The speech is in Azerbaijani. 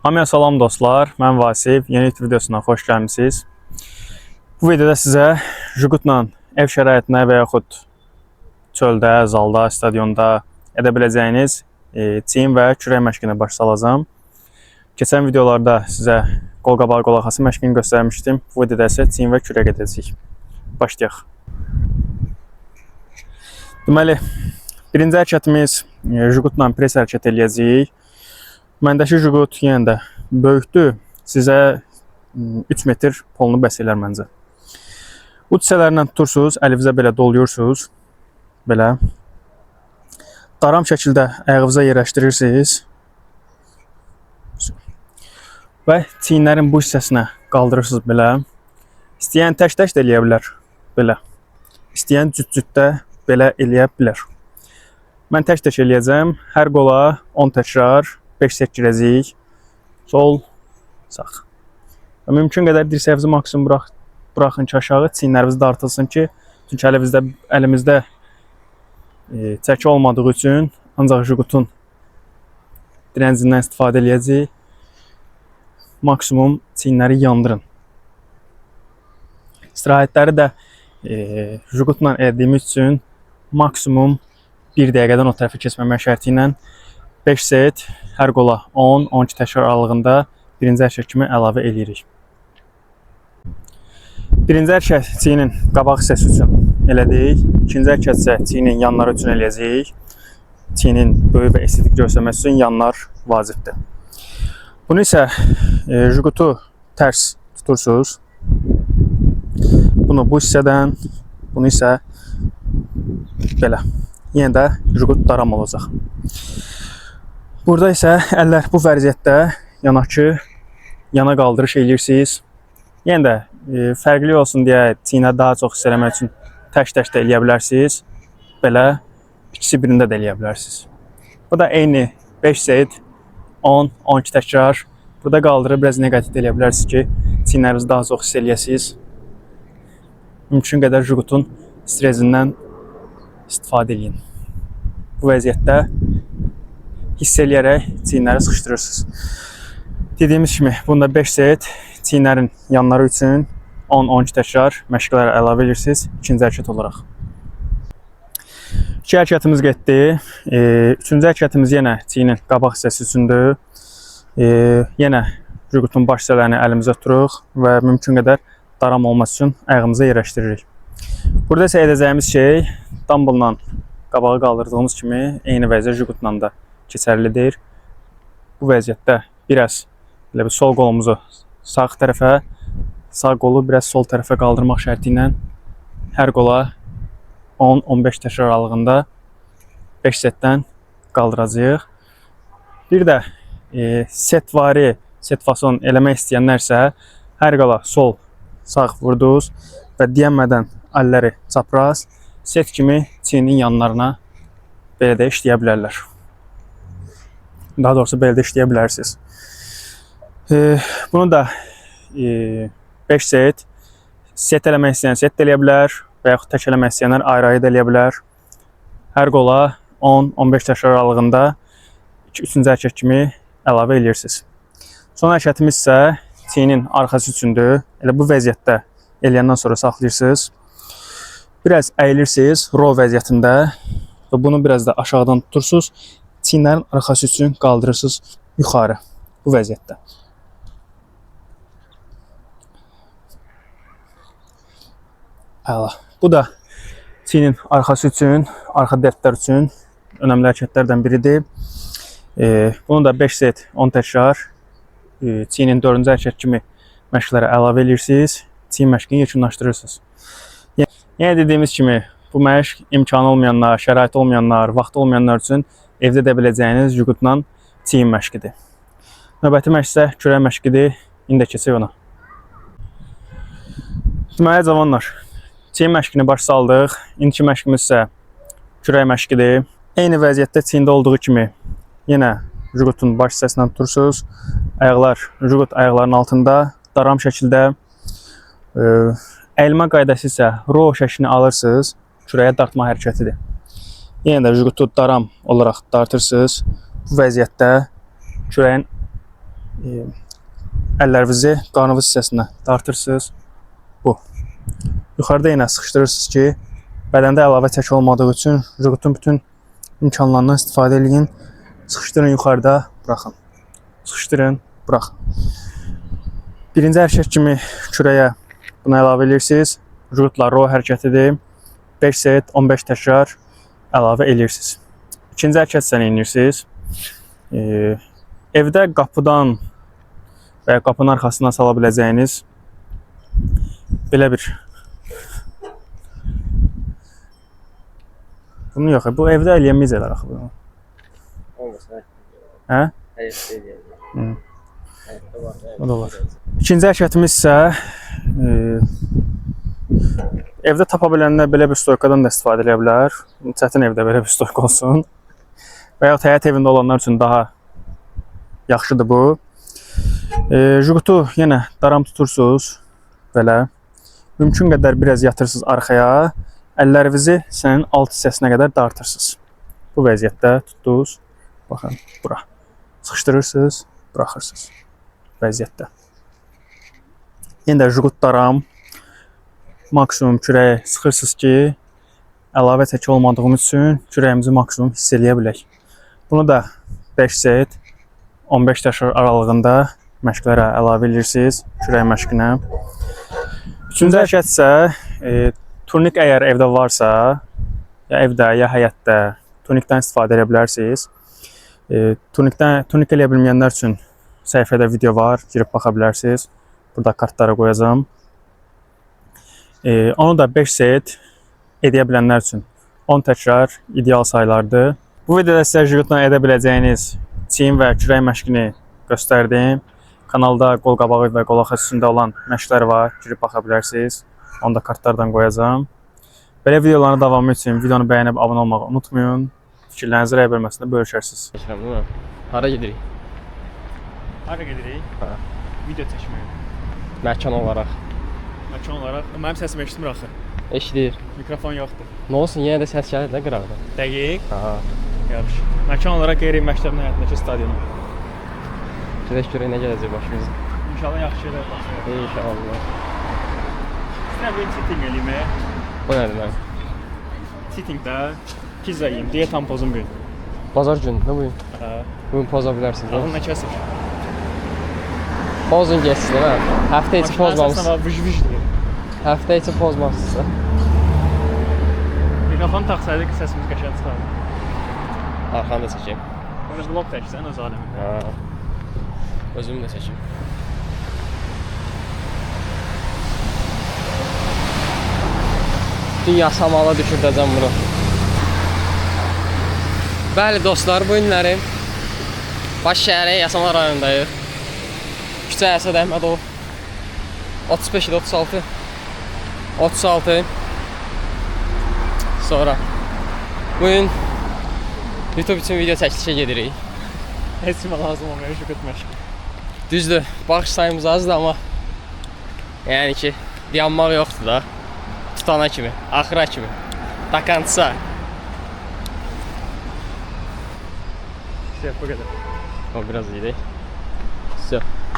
Hamıya salam dostlar, mən Vasif, yeni videosuna xoş gəlmisiniz. Bu videoda sizə Jigutla ev şəraitində və yaxud çöldə, zalda, stadionda edə biləcəyiniz çiyin və kürək məşqini baş salacağım. Keçən videolarda sizə qol-qabağı qol-arxası məşqini göstərmişdim. Bu videoda isə çiyin və kürək edəcəyik. Başlayaq. Deməli, birinci hərəkətimiz Jigutla pres hərəkət eləyəcəyik. Məndəki Jigut yenə də böyükdür. Sizə 3 metr polunu bəs elər məncə. Uç hissələrindən tutursunuz, əlinizə belə doluyursunuz. Belə. Daram şəkildə ayağınıza yerləşdirirsiniz. Və çiyinlərin bu hissəsinə qaldırırsınız belə. İstəyən tək-tək də eləyə bilər. Belə. İstəyən cüt-cütdə belə eləyə bilər. Mən tək-tək eləyəcəm. Hər qola 10 təkrar. 5 set girəcəyik. Sol, sağ. Və mümkün qədər dirsəyinizi maksimum buraxın ki, aşağı çiyinləriniz dartılsın ki, çünki əlimizdə çəki olmadığı üçün ancaq Jigutun direncindən istifadə edəcəyik. Maksimum çiyinləri yandırın. İstirahətləri də Jigutla edədiyimiz üçün maksimum 1 dəqiqədən o tərəfə keçməmək şərti ilə 5 set, hər qola 10-12 təkrar aralığında birinci hərəkət kimi əlavə edirik. Birinci hərəkət çiyinin qabaq hissəsi üçün elədik. İkinci hərəkət isə çiyinin yanları üçün eləyəcəyik. Çiyinin böyük və estetik göstərməsi üçün yanlar vacibdir. Bunu isə Jigutu tərs tutursunuz. Bunu bu hissədən, bunu isə belə. Yenə də Jigut daram olacaq. Burada isə əllər bu vəziyyətdə yana qaldırış eləyirsiniz. Yenə də fərqli olsun deyə çiyinə daha çox hiss eləmək üçün tək-tək də eləyə bilərsiniz. Belə ikisi birində də eləyə bilərsiniz. Bu da eyni 5 set, 10-12 təkrar. Burada qaldırıb biraz negativ eləyə bilərsiniz ki, çiyinlərinizi daha çox hiss eləyəsiniz. Mümkün qədər Jigutun stresindən istifadə edin. Bu vəziyyətdə hiss eləyərək çiyinləri sıxışdırırsınız. Dediyimiz kimi, bunda 5 set çiyinlərin yanları üçün 10-12 təkrar məşqlər əlavə edirsiniz ikinci hərəkət olaraq. 2 hərəkətimiz getdi. Üçüncü hərəkətimiz yenə çiyinin qabaq hissəsi üçündür. Yenə Jigutun baş hissələrini əlimizə tuturuq və mümkün qədər daram olması üçün ayağımıza yerləşdiririk. Burada isə edəcəyimiz şey dumbbell'la qabağı qaldırdığımız kimi eyni vəziyyət Jigutla da keçərlidir. Bu vəziyyətdə biraz elə bir sol qolumuzu sağ tərəfə, sağ qolu biraz sol tərəfə qaldırmaq şərti ilə hər qola 10-15 təkrar aralığında 5 setdən qaldıracağıq. Bir də set fason eləmək istəyənlərsə hər qola sol, sağ vurdunuz və deyənmədən əlləri çapraz set kimi çiyinin yanlarına belə də işləyə bilərlər. Daha doğrusu belə də işləyə bilərsiniz. Bunu da 5 set eləmək istəyən set də eləyə bilər və yaxud tək eləmək istəyənlər ayrı-ayrı da eləyə bilər. Hər qola 10-15 təkrar aralığında 3-cü hərəkət kimi əlavə edirsiniz. Son hərəkətimiz isə çiyinin arxası üçündür. Elə bu vəziyyətdə eləyəndən sonra saxlayırsınız. Biraz əyilirsiniz row vəziyyətində və bunu biraz da aşağıdan tutursunuz. Çiyinlərin arxası üçün qaldırırsınız yuxarı bu vəziyyətdə. Əla. Bu da çiyinin arxası üçün, arxa dərdlər üçün önəmli hərəkətlərdən biridir. Bunu da 5 set 10 təkrar çiyinin 4-cü hərəkət kimi məşqlərə əlavə edirsiniz. Çiyin məşqini yekunlaşdırırsınız. Yəni dediyimiz kimi bu məşq imkanı olmayanlar, şərait olmayanlar, vaxt olmayanlar üçün evdə edə biləcəyiniz Jigutla çiyin məşqidir. Növbəti məşq isə kürək məşqidir. İndi də keçək ona. Deməli cavanlar, çiyin məşqini baş saldıq. İndiki məşqimiz isə kürək məşqidir. Eyni vəziyyətdə çiyində olduğu kimi yenə Jigutun baş hissəsindən tutursunuz. Jigut ayaqların altında daram şəkildə. Əyilmə qaydası isə row şəklini alırsınız. Kürəyə dartma hərəkətidir. Yenə də Jigutu daram olaraq dartırsınız. Bu vəziyyətdə kürəyin əllərinizi qarnınız hissəsinə dartırsınız. Bu. Yuxarıda yenə sıxışdırırsınız ki, bədəndə əlavə çəki olmadığı üçün jigutun bütün imkanlarından istifadə edin. Sıxışdırın yuxarıda, buraxın. Sıxışdırın, buraxın. Birinci hərəkət kimi kürəyə bunu əlavə edirsiniz. Jigutla row hərəkətidir. 5 set, 15 təkrar əlavə edirsiniz. İkinci hərəkət isə edirsiniz. Evdə qapıdan və ya qapının arxasından sala biləcəyiniz belə bir bunu yox, bu evdə eləyəməyəcəklər axı bunu. Olmasa. Hə? Həyətdə eləyəm. Həyətdə var. O da var. İkinci hərəkətimiz isə evdə tapa bilənlər belə bir stoykadan da istifadə edə bilər. Çətin evdə belə bir stoyka olsun. Və ya həyət evində olanlar üçün daha yaxşıdır bu. Jigutu yenə daram tutursunuz belə. Mümkün qədər biraz yatırsınız arxaya. Əllərinizi sənin alt hissəsinə qədər dartırsınız. Bu vəziyyətdə tutdunuz. Baxın, bura. Sıxışdırırsınız, buraxırsınız. Vəziyyətdə. Yenə də jigut daram. Maksimum kürəyi sıxırsınız ki, əlavə çəki olmadığımız üçün kürəyimizi maksimum hiss eləyə bilək. Bunu da 5 set, 15 təkrar aralığında məşqlərə əlavə edirsiniz, kürək məşqinə. Üçüncü hərəkət isə turnik əgər evdə varsa, ya evdə, ya həyətdə turnikdən istifadə edə bilərsiniz. Turnik eləyə bilməyənlər üçün səhifədə video var, girib baxa bilərsiniz. Burada kartlara qoyacağım. Onu da 5 set edə bilənlər üçün 10 təkrar ideal saylardır. Bu videoda sizə jigutla edə biləcəyiniz çiyin və kürək məşqini göstərdim. Kanalda qol qabağı və qol arxası üstündə olan məşqlər var, girib baxa bilərsiniz. Onu da kartlardan qoyacağım. Belə videoların davamı üçün videonu bəyənib abunə olmağı unutmayın. Fikirlərinizi rəy bölməsində bölüşərsiniz. Keçirəm, değil mi? Hara gedirik? Hara gedirik? Ha. Video çəkməyə. Məkan olaraq. Məkan olaraq. Mənim səsimi eşitmir axı. Eşidir. Mikrofon yoxdur. Nə olsun, yenə də səs gəlir də qıraqda. Dəqiq. Ha. Yaxşı. Məkan olaraq qeyri-məktəbin həyatındakı stadiona. Gedək görək nə gələcək başımıza. İnşallah yaxşı şeylər başlayır. İnşallah. Sizə bir sitting eləyim. Bu nədir mənim? Sittingdə pizza yeyim. Dietam pozum bugün. Bazar günü, nə bugün? Hə. Bugün poza bilərsiniz. Ağın nə kəsir? Pozun geçsin, değil mi? Həftə içi pozmamışsınız. Maşının vıj-vıjdır. Həftə içi pozmamışsınız. Mikrofonu taxsaydı ki, səsimiz qəşəng çıxardı. Arxanı da çəkeyim. Onu vlog çəksən öz aləmi. Ha. Özümü də çəkeyim. Dünya samala düşürdəcəm bunu. Bəli dostlar, bu günləri Baş şəhəri Yasamal rayonundayıq. Küçə Əsəd Əhmədov 35 ilə 36 sonra bugün YouTube üçün video çəkilişə gedirik. Heç kimə lazım olmayan jigut məşqi. Düzdür, baxış sayımız azdır amma yəni ki, dayanmaq yoxdur da. Tutana kimi, axıra kimi. Takansa. İşte bu qədər. O biraz iyi değil. Все.